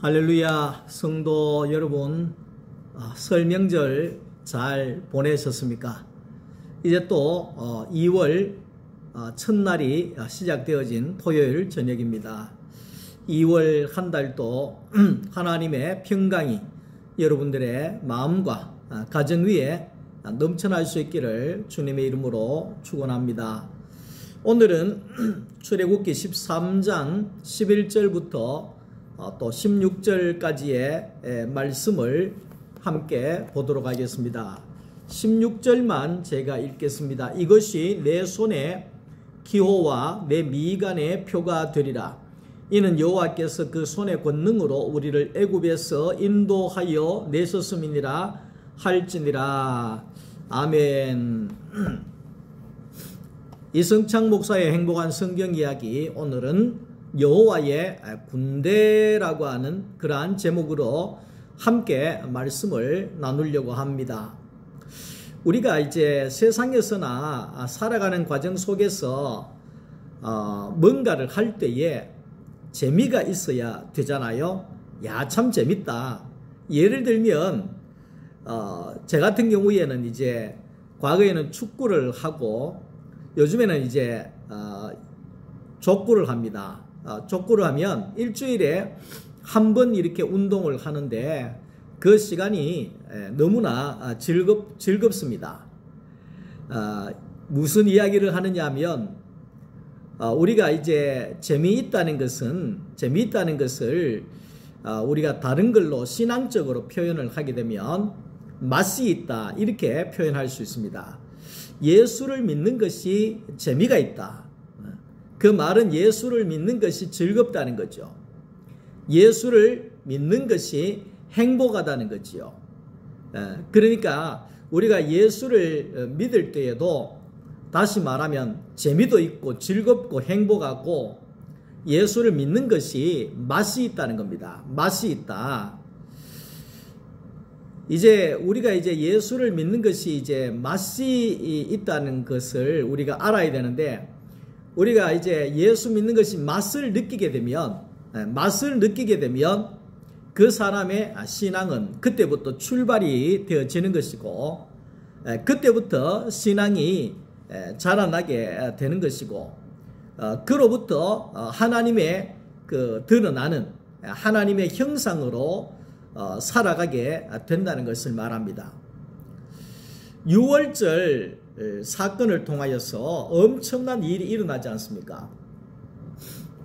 할렐루야. 성도 여러분, 설 명절 잘 보내셨습니까? 이제 또 2월 첫날이 시작되어진 토요일 저녁입니다. 2월 한 달도 하나님의 평강이 여러분들의 마음과 가정 위에 넘쳐날 수 있기를 주님의 이름으로 축원합니다. 오늘은 출애굽기 13장 11절부터 또 16절까지의 말씀을 함께 보도록 하겠습니다. 16절만 제가 읽겠습니다. 이것이 내 손의 기호와 내 미간의 표가 되리라. 이는 여호와께서 그 손의 권능으로 우리를 애굽에서 인도하여 내셨음이니라 할지니라. 아멘. 이성창 목사의 행복한 성경 이야기, 오늘은 여호와의 군대라고 하는 그러한 제목으로 함께 말씀을 나누려고 합니다. 우리가 이제 세상에서나 살아가는 과정 속에서 뭔가를 할 때에 재미가 있어야 되잖아요. 야, 참 재밌다. 예를 들면 제 같은 경우에는 이제 과거에는 축구를 하고 요즘에는 이제 족구를 합니다. 족구를 하면 일주일에 한 번 이렇게 운동을 하는데 그 시간이 너무나 즐겁습니다. 무슨 이야기를 하느냐 하면 우리가 이제 재미있다는 것을 우리가 다른 걸로 신앙적으로 표현을 하게 되면 맛이 있다, 이렇게 표현할 수 있습니다. 예수를 믿는 것이 재미가 있다. 그 말은 예수를 믿는 것이 즐겁다는 거죠. 예수를 믿는 것이 행복하다는 거지요. 그러니까 우리가 예수를 믿을 때에도 다시 말하면 재미도 있고 즐겁고 행복하고 예수를 믿는 것이 맛이 있다는 겁니다. 맛이 있다. 이제 우리가 이제 예수를 믿는 것이 이제 맛이 있다는 것을 우리가 알아야 되는데, 우리가 이제 예수 믿는 것이 맛을 느끼게 되면 그 사람의 신앙은 그때부터 출발이 되어지는 것이고, 그때부터 신앙이 자라나게 되는 것이고, 그로부터 하나님의 드러나는 하나님의 형상으로 살아가게 된다는 것을 말합니다. 6월절 사건을 통하여서 엄청난 일이 일어나지 않습니까?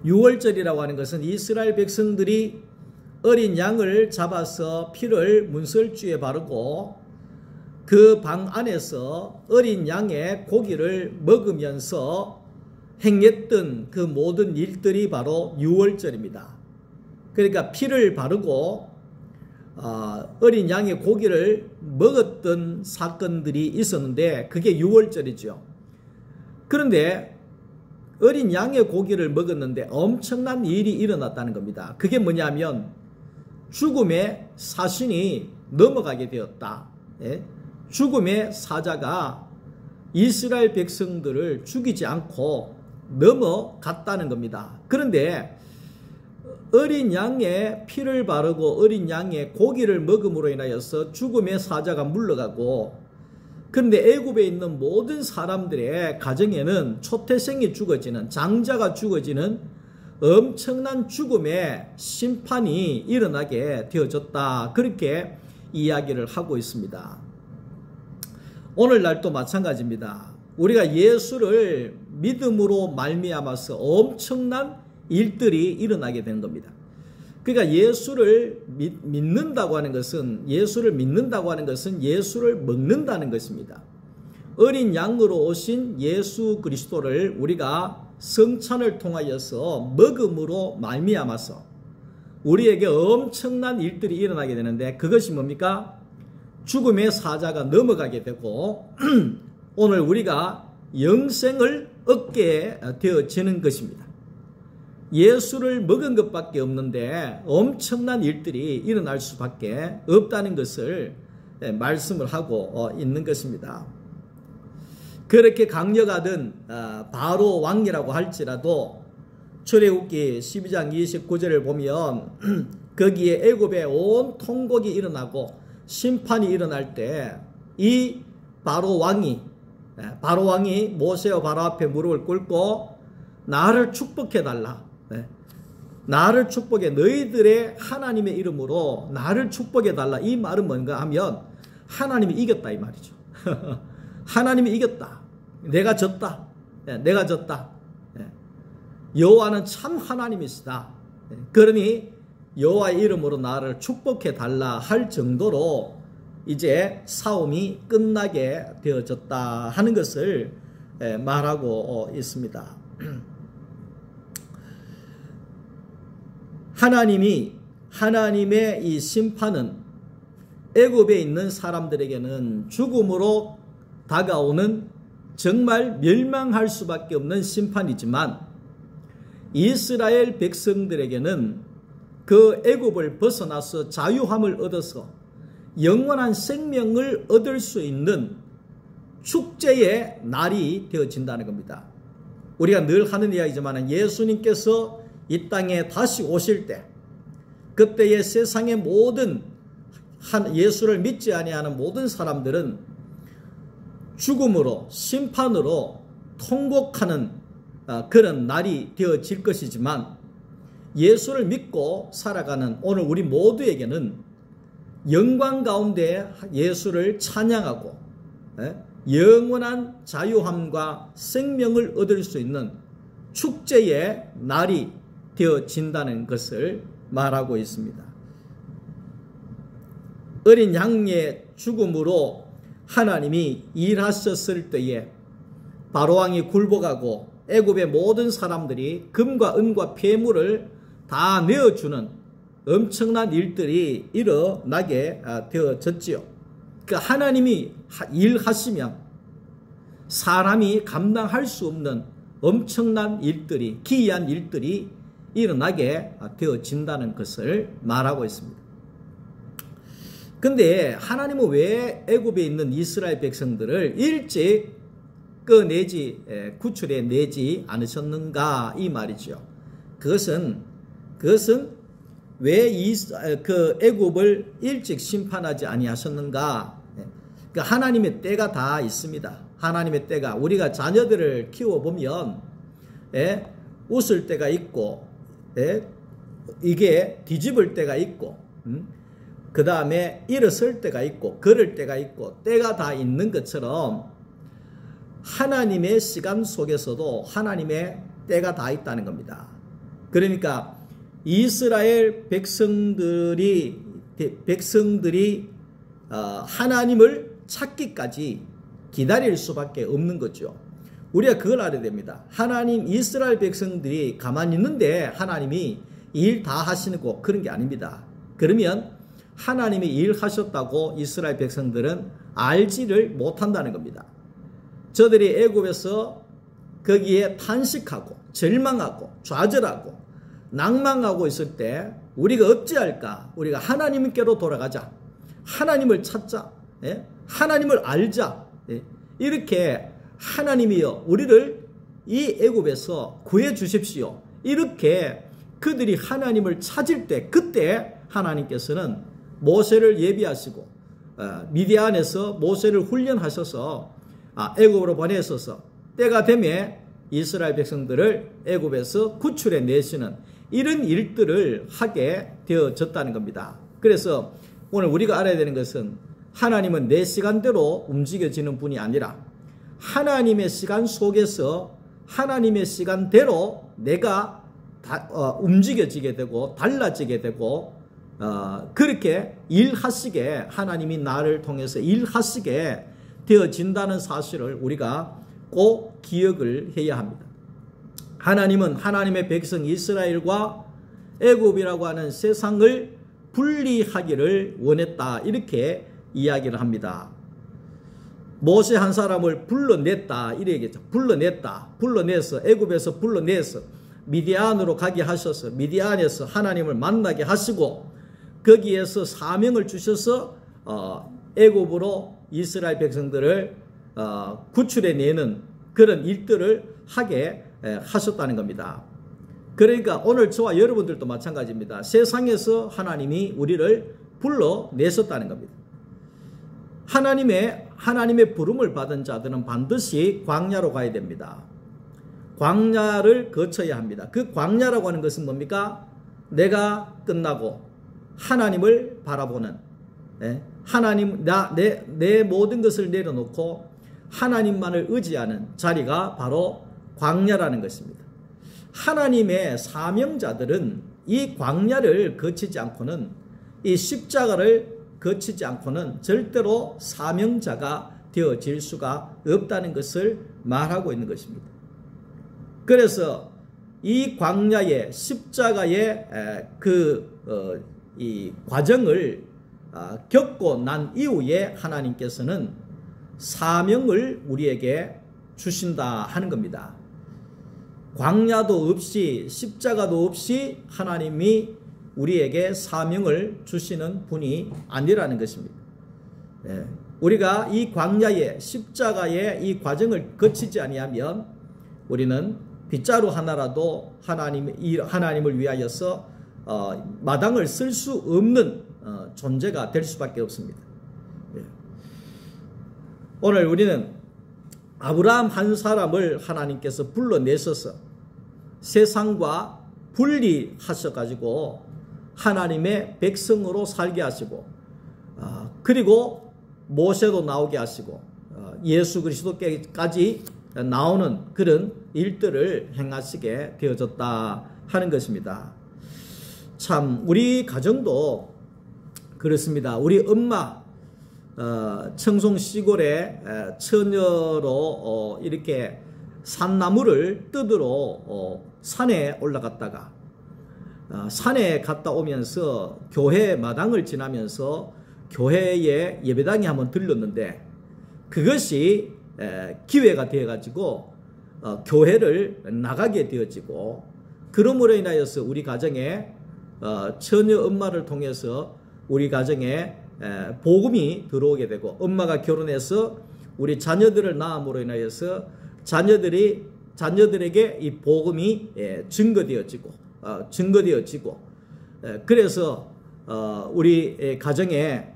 6월절이라고 하는 것은 이스라엘 백성들이 어린 양을 잡아서 피를 문설주에 바르고 그 방 안에서 어린 양의 고기를 먹으면서 행했던 그 모든 일들이 바로 6월절입니다. 그러니까 피를 바르고 어린 양의 고기를 먹었던 사건들이 있었는데 그게 6월절이죠. 그런데 어린 양의 고기를 먹었는데 엄청난 일이 일어났다는 겁니다. 그게 뭐냐면 죽음의 사신이 넘어가게 되었다. 죽음의 사자가 이스라엘 백성들을 죽이지 않고 넘어갔다는 겁니다. 그런데 어린 양의 피를 바르고 어린 양의 고기를 먹음으로 인하여서 죽음의 사자가 물러가고, 그런데 애굽에 있는 모든 사람들의 가정에는 초태생이 죽어지는, 장자가 죽어지는 엄청난 죽음의 심판이 일어나게 되어졌다. 그렇게 이야기를 하고 있습니다. 오늘날도 마찬가지입니다. 우리가 예수를 믿음으로 말미암아서 엄청난 일들이 일어나게 되는 겁니다. 그러니까 예수를 믿는다고 하는 것은 예수를 먹는다는 것입니다. 어린 양으로 오신 예수 그리스도를 우리가 성찬을 통하여서 먹음으로 말미암아서 우리에게 엄청난 일들이 일어나게 되는데, 그것이 뭡니까? 죽음의 사자가 넘어가게 되고 오늘 우리가 영생을 얻게 되어지는 것입니다. 예수를 먹은 것밖에 없는데 엄청난 일들이 일어날 수밖에 없다는 것을 말씀을 하고 있는 것입니다. 그렇게 강력하던 바로 왕이라고 할지라도 출애굽기 12장 29절을 보면 거기에 애굽에 온 통곡이 일어나고 심판이 일어날 때 이 바로 왕이 모세와 바로 앞에 무릎을 꿇고 나를 축복해 달라. 나를 축복해, 너희들의 하나님의 이름으로 나를 축복해 달라. 이 말은 뭔가 하면 하나님이 이겼다 이 말이죠. 하나님이 이겼다. 내가 졌다. 내가 졌다. 여호와는 참 하나님이시다. 그러니 여호와의 이름으로 나를 축복해 달라 할 정도로 이제 싸움이 끝나게 되어졌다 하는 것을 말하고 있습니다. 하나님의 이 심판은 애굽에 있는 사람들에게는 죽음으로 다가오는 정말 멸망할 수밖에 없는 심판이지만 이스라엘 백성들에게는 그 애굽을 벗어나서 자유함을 얻어서 영원한 생명을 얻을 수 있는 축제의 날이 되어진다는 겁니다. 우리가 늘 하는 이야기지만 예수님께서 이 땅에 다시 오실 때 그때의 세상의 모든 예수를 믿지 아니하는 모든 사람들은 죽음으로 심판으로 통곡하는 그런 날이 되어질 것이지만 예수를 믿고 살아가는 오늘 우리 모두에게는 영광 가운데 예수를 찬양하고 영원한 자유함과 생명을 얻을 수 있는 축제의 날이 되어진다는 것을 말하고 있습니다. 어린 양의 죽음으로 하나님이 일하셨을 때에 바로왕이 굴복하고 애굽의 모든 사람들이 금과 은과 폐물을 다 내어주는 엄청난 일들이 일어나게 되어졌지요. 그러니까 하나님이 일하시면 사람이 감당할 수 없는 엄청난 일들이, 기이한 일들이 일어나게 되어진다는 것을 말하고 있습니다. 근데 하나님은 왜 애굽에 있는 이스라엘 백성들을 일찍 구출해 내지 않으셨는가 이 말이죠. 그것은 왜 그 애굽을 일찍 심판하지 아니하셨는가? 그러니까 하나님의 때가 다 있습니다. 하나님의 때가 우리가 자녀들을 키워보면 웃을 때가 있고 이게 뒤집을 때가 있고 그 다음에 일어설 때가 있고 걸을 때가 있고 때가 다 있는 것처럼 하나님의 시간 속에서도 하나님의 때가 다 있다는 겁니다. 그러니까 이스라엘 백성들이 하나님을 찾기까지 기다릴 수밖에 없는 거죠. 우리가 그걸 알아야 됩니다. 이스라엘 백성들이 가만히 있는데 하나님이 일 다 하시는 거 그런 게 아닙니다. 그러면 하나님이 일하셨다고 이스라엘 백성들은 알지를 못한다는 겁니다. 저들이 애굽에서 거기에 탄식하고 절망하고 좌절하고 낭망하고 있을 때 우리가 어찌할까? 우리가 하나님께로 돌아가자. 하나님을 찾자. 하나님을 알자. 이렇게 하나님이여 우리를 이 애굽에서 구해 주십시오. 이렇게 그들이 하나님을 찾을 때 그때 하나님께서는 모세를 예비하시고 미디안에서 모세를 훈련하셔서 애굽으로 보내셔서 때가 되면 이스라엘 백성들을 애굽에서 구출해 내시는 이런 일들을 하게 되어졌다는 겁니다. 그래서 오늘 우리가 알아야 되는 것은 하나님은 내 시간대로 움직여지는 분이 아니라 하나님의 시간 속에서 하나님의 시간대로 내가 움직여지게 되고 달라지게 되고 그렇게 일하시게 하나님이 나를 통해서 일하시게 되어진다는 사실을 우리가 꼭 기억을 해야 합니다. 하나님은 하나님의 백성 이스라엘과 애굽이라고 하는 세상을 분리하기를 원했다 이렇게 이야기를 합니다. 모세 한 사람을 불러냈다 이렇게 얘기했죠. 불러내서 애굽에서 불러내서 미디안으로 가게 하셔서 미디안에서 하나님을 만나게 하시고 거기에서 사명을 주셔서 애굽으로 이스라엘 백성들을 구출해내는 그런 일들을 하게 하셨다는 겁니다. 그러니까 오늘 저와 여러분들도 마찬가지입니다. 세상에서 하나님이 우리를 불러내셨다는 겁니다. 하나님의 부름을 받은 자들은 반드시 광야로 가야 됩니다. 광야를 거쳐야 합니다. 그 광야라고 하는 것은 뭡니까? 내가 끝나고 하나님을 바라보는, 하나님, 내 모든 것을 내려놓고 하나님만을 의지하는 자리가 바로 광야라는 것입니다. 하나님의 사명자들은 이 광야를 거치지 않고는, 이 십자가를 거치지 않고는 절대로 사명자가 되어질 수가 없다는 것을 말하고 있는 것입니다. 그래서 이 광야의 십자가의 이 과정을 겪고 난 이후에 하나님께서는 사명을 우리에게 주신다 하는 겁니다. 광야도 없이 십자가도 없이 하나님이 우리에게 사명을 주시는 분이 아니라는 것입니다. 우리가 이 광야의 십자가의 이 과정을 거치지 아니하면 우리는 빗자루 하나라도 하나님을 위하여서 마당을 쓸 수 없는 존재가 될 수밖에 없습니다. 오늘 우리는 아브라함 한 사람을 하나님께서 불러내셔서 세상과 분리하셔가지고 하나님의 백성으로 살게 하시고, 그리고 모세도 나오게 하시고 예수 그리스도께까지 나오는 그런 일들을 행하시게 되어졌다 하는 것입니다. 참 우리 가정도 그렇습니다. 우리 엄마 청송 시골에 처녀로 이렇게 산나무를 뜯으러 산에 올라갔다가 산에 갔다 오면서 교회 마당을 지나면서 교회에 예배당에 한번 들렀는데, 그것이 기회가 되어가지고 교회를 나가게 되어지고, 그러므로 인하여서 우리 가정에 처녀 엄마를 통해서 우리 가정에 복음이 들어오게 되고, 엄마가 결혼해서 우리 자녀들을 낳음으로 인하여서 자녀들에게 이 복음이 증거되어지고 그래서 우리 가정에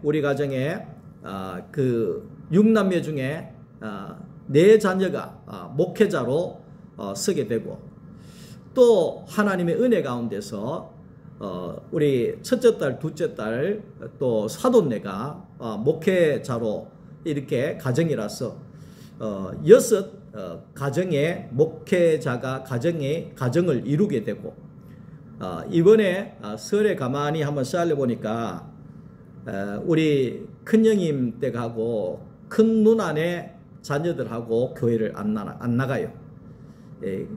그 6남매 중에 4자녀가 목회자로 서게 되고, 또 하나님의 은혜 가운데서 우리 첫째 딸, 둘째 딸, 또 사돈네가 목회자로 이렇게 가정이라서 6 가정의 목회자가 가정을 이루게 되고, 이번에 설에 가만히 한번 살려보니까 우리 큰형님 댁하고 큰 누나네 자녀들하고 교회를 안 나가요.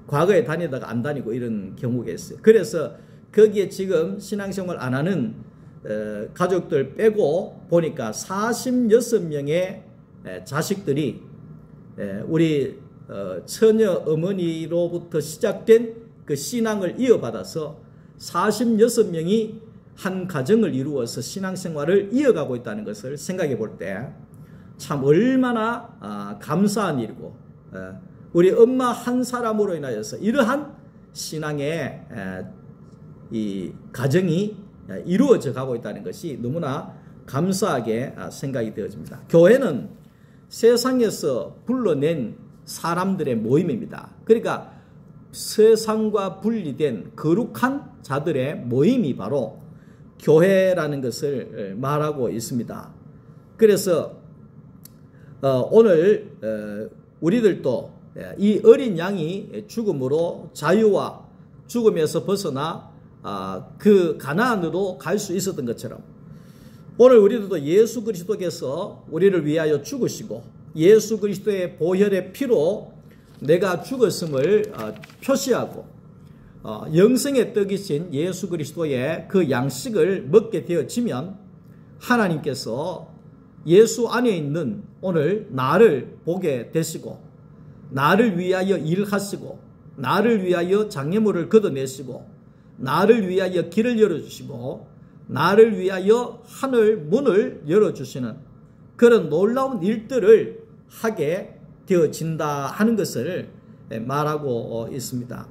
과거에 다니다가 안 다니고 이런 경우가 있어요. 그래서 거기에 지금 신앙생활 안 하는 가족들 빼고 보니까 46명의 자식들이 우리 처녀 어머니로부터 시작된 그 신앙을 이어받아서 46명이 한 가정을 이루어서 신앙생활을 이어가고 있다는 것을 생각해 볼 때 참 얼마나 감사한 일이고, 우리 엄마 한 사람으로 인하여서 이러한 신앙의 이 가정이 이루어져 가고 있다는 것이 너무나 감사하게 생각이 되어집니다. 교회는 세상에서 불러낸 사람들의 모임입니다. 그러니까 세상과 분리된 거룩한 자들의 모임이 바로 교회라는 것을 말하고 있습니다. 그래서 오늘 우리들도 이 어린 양이 죽음으로 자유와 죽음에서 벗어나 그 가나안으로 갈 수 있었던 것처럼, 오늘 우리들도 예수 그리스도께서 우리를 위하여 죽으시고 예수 그리스도의 보혈의 피로 내가 죽었음을 표시하고 영생의 떡이신 예수 그리스도의 그 양식을 먹게 되어지면 하나님께서 예수 안에 있는 오늘 나를 보게 되시고, 나를 위하여 일하시고, 나를 위하여 장애물을 걷어내시고, 나를 위하여 길을 열어주시고, 나를 위하여 하늘 문을 열어주시는 그런 놀라운 일들을 하게 되어진다 하는 것을 말하고 있습니다.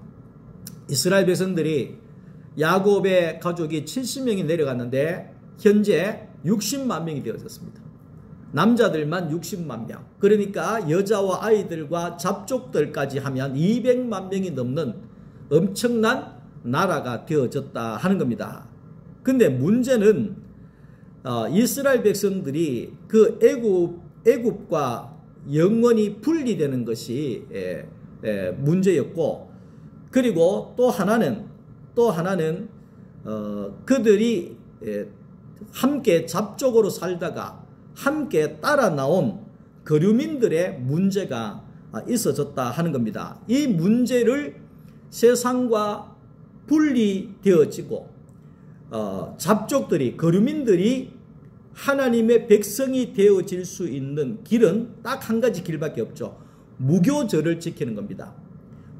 이스라엘 백성들이 야곱의 가족이 70명이 내려갔는데 현재 60만 명이 되어졌습니다. 남자들만 60만 명. 그러니까 여자와 아이들과 잡족들까지 하면 200만 명이 넘는 엄청난 나라가 되어졌다 하는 겁니다. 근데 문제는 이스라엘 백성들이 그 애굽과 영원히 분리되는 것이 문제였고, 그리고 또 하나는 그들이 함께 잡족으로 살다가 함께 따라 나온 거류민들의 문제가 있어졌다 하는 겁니다. 이 문제를 세상과 분리되어지고 잡족들이, 거류민들이 하나님의 백성이 되어질 수 있는 길은 딱 한 가지 길밖에 없죠. 무교절을 지키는 겁니다.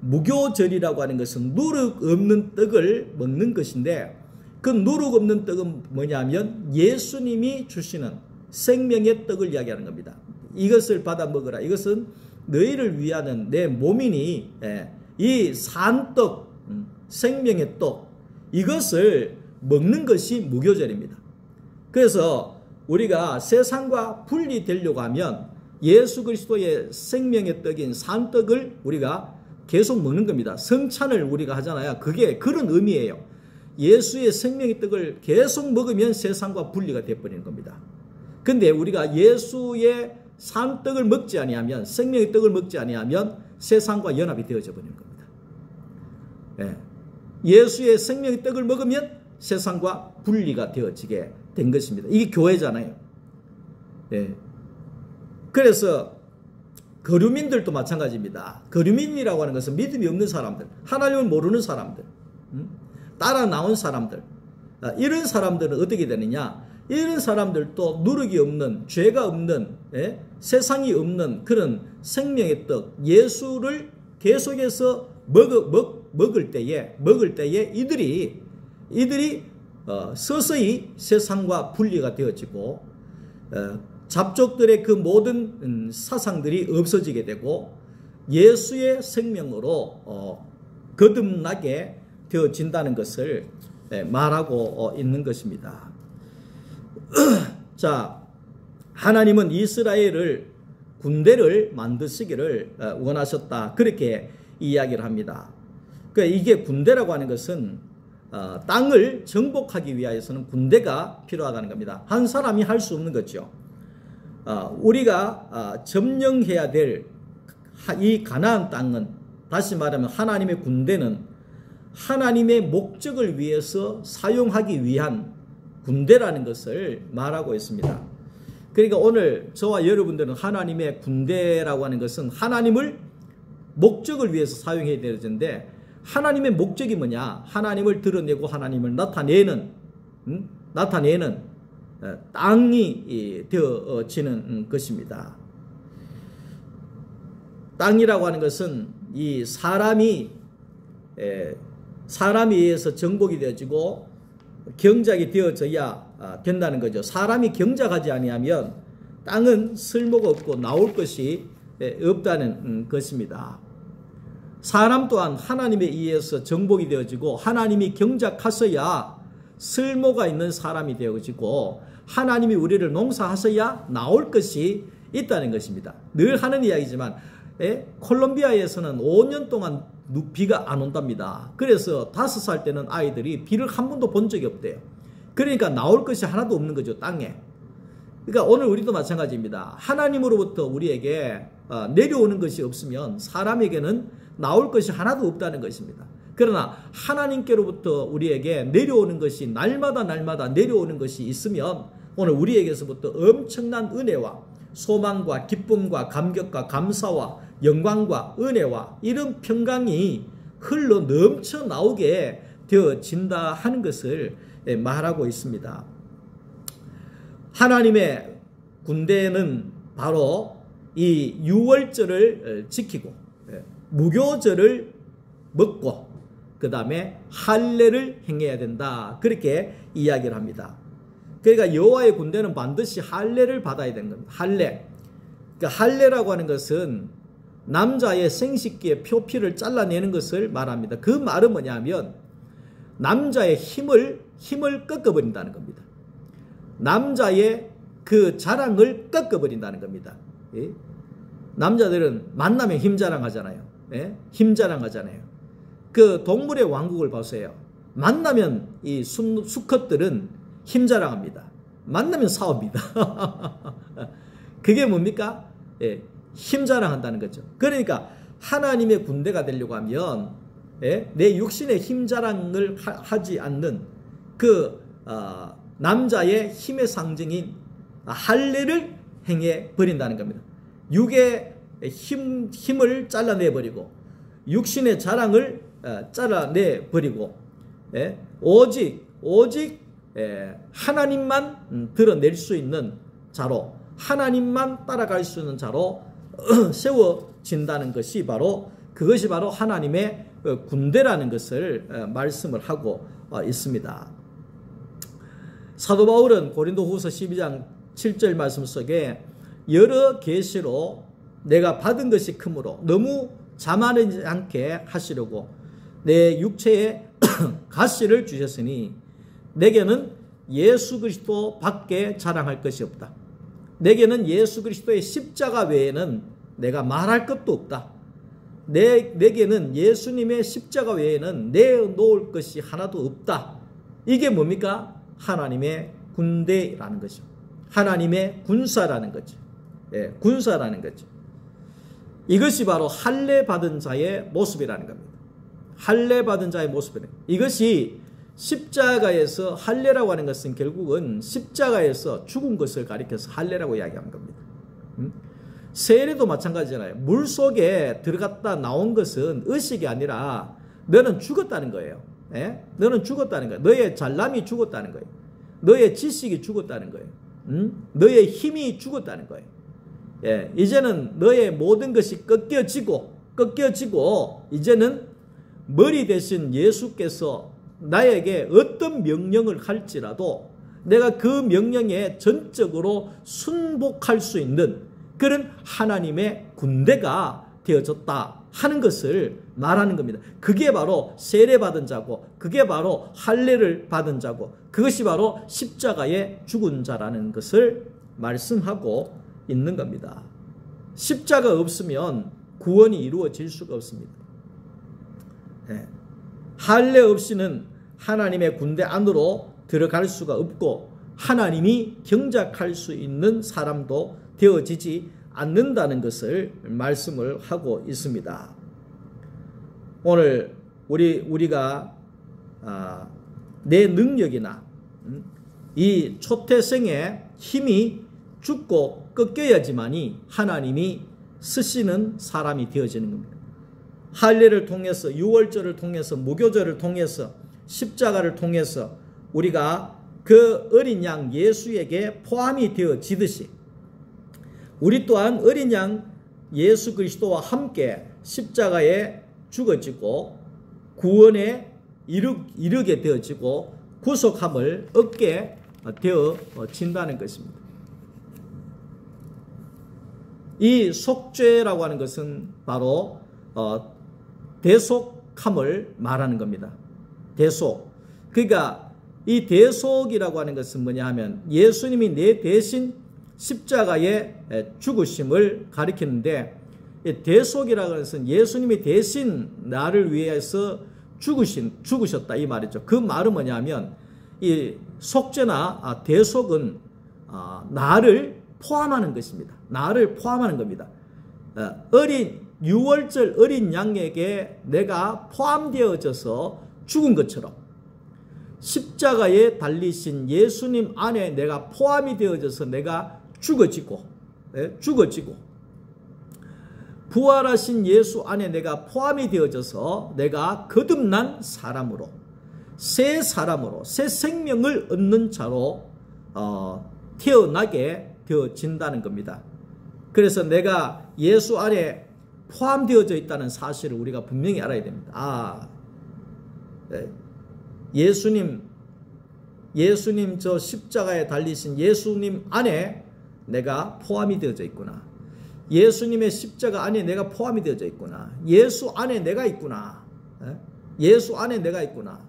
무교절이라고 하는 것은 누룩 없는 떡을 먹는 것인데, 그 누룩 없는 떡은 뭐냐면 예수님이 주시는 생명의 떡을 이야기하는 겁니다. 이것을 받아 먹으라. 이것은 너희를 위하는 내 몸이니, 이 산떡, 생명의 떡, 이것을 먹는 것이 무교절입니다. 그래서 우리가 세상과 분리되려고 하면 예수 그리스도의 생명의 떡인 산떡을 우리가 계속 먹는 겁니다. 성찬을 우리가 하잖아요. 그게 그런 의미예요. 예수의 생명의 떡을 계속 먹으면 세상과 분리가 되어버리는 겁니다. 근데 우리가 예수의 산떡을 먹지 아니하면, 생명의 떡을 먹지 아니하면 세상과 연합이 되어져 버리는 겁니다. 예수의 생명의 떡을 먹으면 세상과 분리가 되어지게 된 것입니다. 이게 교회잖아요. 그래서 거류민들도 마찬가지입니다. 거류민이라고 하는 것은 믿음이 없는 사람들, 하나님을 모르는 사람들, 따라 나온 사람들, 이런 사람들은 어떻게 되느냐? 이런 사람들도 누룩이 없는, 죄가 없는, 세상이 없는 그런 생명의 떡, 예수를 계속해서 먹을 때에 이들이 서서히 세상과 분리가 되어지고, 잡족들의 그 모든 사상들이 없어지게 되고 예수의 생명으로 거듭나게 되어진다는 것을 말하고 있는 것입니다. 자, 하나님은 이스라엘을 군대를 만드시기를 원하셨다, 그렇게 이야기를 합니다. 그러니까 이게 군대라고 하는 것은 땅을 정복하기 위해서는 군대가 필요하다는 겁니다. 한 사람이 할 수 없는 거죠. 우리가 점령해야 될 이 가나안 땅은, 다시 말하면 하나님의 군대는 하나님의 목적을 위해서 사용하기 위한 군대라는 것을 말하고 있습니다. 그러니까 오늘 저와 여러분들은 하나님의 군대라고 하는 것은 하나님을 목적을 위해서 사용해야 되는데, 하나님의 목적이 뭐냐? 하나님을 드러내고 하나님을 나타내는 땅이 되어지는 것입니다. 땅이라고 하는 것은 이 사람이 의해서 정복이 되어지고 경작이 되어져야 된다는 거죠. 사람이 경작하지 아니하면 땅은 쓸모가 없고 나올 것이 없다는 것입니다. 사람 또한 하나님에 의해서 정복이 되어지고 하나님이 경작하셔야 쓸모가 있는 사람이 되어지고 하나님이 우리를 농사하셔야 나올 것이 있다는 것입니다. 늘 하는 이야기지만 콜롬비아에서는 5년 동안 비가 안 온답니다. 그래서 5살 때는 아이들이 비를 한 번도 본 적이 없대요. 그러니까 나올 것이 하나도 없는 거죠, 땅에. 그러니까 오늘 우리도 마찬가지입니다. 하나님으로부터 우리에게 내려오는 것이 없으면 사람에게는 나올 것이 하나도 없다는 것입니다. 그러나 하나님께로부터 우리에게 내려오는 것이 날마다 내려오는 것이 있으면 오늘 우리에게서부터 엄청난 은혜와 소망과 기쁨과 감격과 감사와 영광과 은혜와 이런 평강이 흘러 넘쳐 나오게 되어진다 하는 것을 말하고 있습니다. 하나님의 군대는 바로 이 유월절을 지키고 무교절을 먹고 그 다음에 할례를 행해야 된다, 그렇게 이야기를 합니다. 그러니까 여호와의 군대는 반드시 할례를 받아야 되는 겁니다. 할례. 그러니까 할례라고 하는 것은 남자의 생식기의 표피를 잘라내는 것을 말합니다. 그 말은 뭐냐면 남자의 힘을 꺾어버린다는 겁니다. 남자의 그 자랑을 꺾어버린다는 겁니다. 예? 남자들은 만나면 힘자랑하잖아요. 예? 힘자랑하잖아요. 그 동물의 왕국을 보세요. 만나면 이 수컷들은 힘자랑합니다. 만나면 싸웁니다. 그게 뭡니까? 예, 힘자랑한다는 거죠. 그러니까 하나님의 군대가 되려고 하면 예, 내 육신의 힘자랑을 하지 않는 그 남자의 힘의 상징인 할례를 행해 버린다는 겁니다. 육의 힘을 잘라내 버리고 육신의 자랑을 잘라내 버리고 예, 오직 하나님만 드러낼 수 있는 자로 하나님만 따라갈 수 있는 자로 세워진다는 것이 그것이 바로 하나님의 군대라는 것을 말씀을 하고 있습니다. 사도 바울은 고린도후서 12장 7절 말씀 속에 여러 계시로 내가 받은 것이 크므로 너무 자만하지 않게 하시려고 내 육체에 가시를 주셨으니 내게는 예수 그리스도 밖에 자랑할 것이 없다. 내게는 예수 그리스도의 십자가 외에는 내가 말할 것도 없다. 내게는 예수님의 십자가 외에는 내놓을 것이 하나도 없다. 이게 뭡니까? 하나님의 군대라는 거죠. 하나님의 군사라는 거죠. 예, 군사라는 거죠. 이것이 바로 할례 받은 자의 모습이라는 겁니다. 할례 받은 자의 모습이라는 겁니다. 이것이 십자가에서 할례라고 하는 것은 결국은 십자가에서 죽은 것을 가리켜서 할례라고 이야기하는 겁니다. 세례도 마찬가지잖아요. 물 속에 들어갔다 나온 것은 의식이 아니라 너는 죽었다는 거예요. 예? 너는 죽었다는 거예요. 너의 잘남이 죽었다는 거예요. 너의 지식이 죽었다는 거예요. 너의 힘이 죽었다는 거예요. 예, 이제는 너의 모든 것이 꺾여지고 이제는 머리 대신 예수께서 나에게 어떤 명령을 할지라도 내가 그 명령에 전적으로 순복할 수 있는 그런 하나님의 군대가 되어졌다 하는 것을 말하는 겁니다. 그게 바로 세례받은 자고 그게 바로 할례를 받은 자고 그것이 바로 십자가에 죽은 자라는 것을 말씀하고 있는 겁니다. 십자가 없으면 구원이 이루어질 수가 없습니다. 네. 할례 없이는 하나님의 군대 안으로 들어갈 수가 없고 하나님이 경작할 수 있는 사람도 되어지지 않는다는 것을 말씀을 하고 있습니다. 오늘 우리가 내 능력이나 이 초태생의 힘이 죽고 꺾여야지만이 하나님이 쓰시는 사람이 되어지는 겁니다. 할례를 통해서 유월절을 통해서 무교절을 통해서 십자가를 통해서 우리가 그 어린 양 예수에게 포함이 되어지듯이 우리 또한 어린 양 예수 그리스도와 함께 십자가에 죽어지고 구원에 이르게 되어지고 구속함을 얻게 되어진다는 것입니다. 이 속죄라고 하는 것은 바로 대속함을 말하는 겁니다. 대속. 그러니까 이 대속이라고 하는 것은 뭐냐 하면 예수님이 내 대신 십자가에 죽으심을 가리키는데 대속이라고 하는 것은 예수님이 대신 나를 위해서 죽으셨다 이 말이죠. 그 말은 뭐냐 하면 이 속죄나 대속은 나를 포함하는 것입니다. 나를 포함하는 겁니다. 유월절 어린 양에게 내가 포함되어져서 죽은 것처럼 십자가에 달리신 예수님 안에 내가 포함이 되어져서 내가 죽어지고 부활하신 예수 안에 내가 포함이 되어져서 내가 거듭난 사람으로 새 생명을 얻는 자로 태어나게 되어진다는 겁니다. 그래서 내가 예수 안에 포함되어져 있다는 사실을 우리가 분명히 알아야 됩니다. 예수님 저 십자가에 달리신 예수님 안에 내가 포함이 되어져 있구나. 예수님의 십자가 안에 내가 포함이 되어져 있구나. 예수 안에 내가 있구나. 예수 안에 내가 있구나.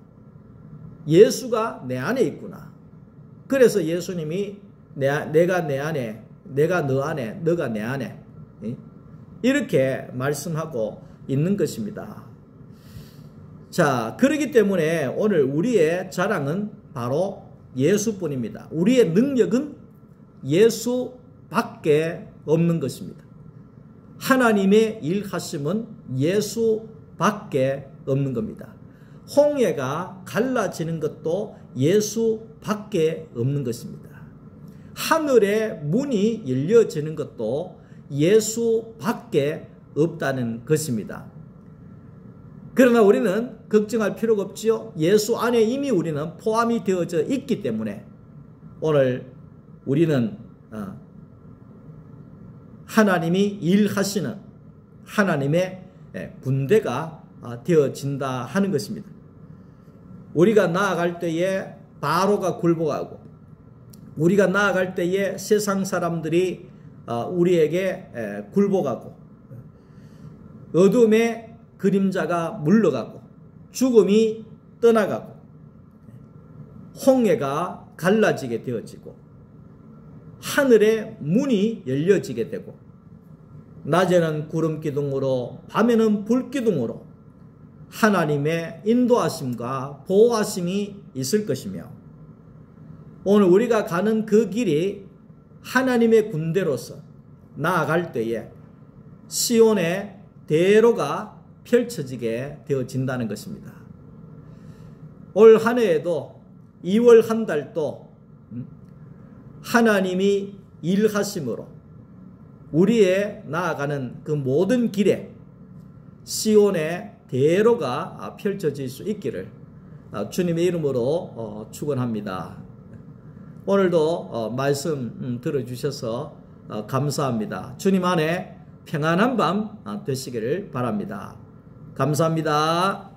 예수가 내 안에 있구나. 그래서 예수님이 내가 내 안에, 내가 너 안에, 너가 내 안에 이렇게 말씀하고 있는 것입니다. 자, 그렇기 때문에 오늘 우리의 자랑은 바로 예수뿐입니다. 우리의 능력은 예수밖에 없는 것입니다. 하나님의 일하심은 예수밖에 없는 겁니다. 홍해가 갈라지는 것도 예수밖에 없는 것입니다. 하늘의 문이 열려지는 것도 예수밖에 없다는 것입니다. 그러나 우리는 걱정할 필요가 없지요. 예수 안에 이미 우리는 포함이 되어져 있기 때문에 오늘 우리는 하나님이 일하시는 하나님의 군대가 되어진다 하는 것입니다. 우리가 나아갈 때에 바로가 굴복하고 우리가 나아갈 때에 세상 사람들이 우리에게 굴복하고 어둠의 그림자가 물러가고 죽음이 떠나가고 홍해가 갈라지게 되어지고 하늘의 문이 열려지게 되고 낮에는 구름 기둥으로 밤에는 불 기둥으로 하나님의 인도하심과 보호하심이 있을 것이며 오늘 우리가 가는 그 길이 하나님의 군대로서 나아갈 때에 시온의 대로가 펼쳐지게 되어진다는 것입니다. 올 한 해에도 2월 한 달도 하나님이 일하심으로 우리의 나아가는 그 모든 길에 시온의 대로가 펼쳐질 수 있기를 주님의 이름으로 축원합니다. 오늘도 말씀 들어주셔서 감사합니다. 주님 안에 평안한 밤 되시기를 바랍니다. 감사합니다.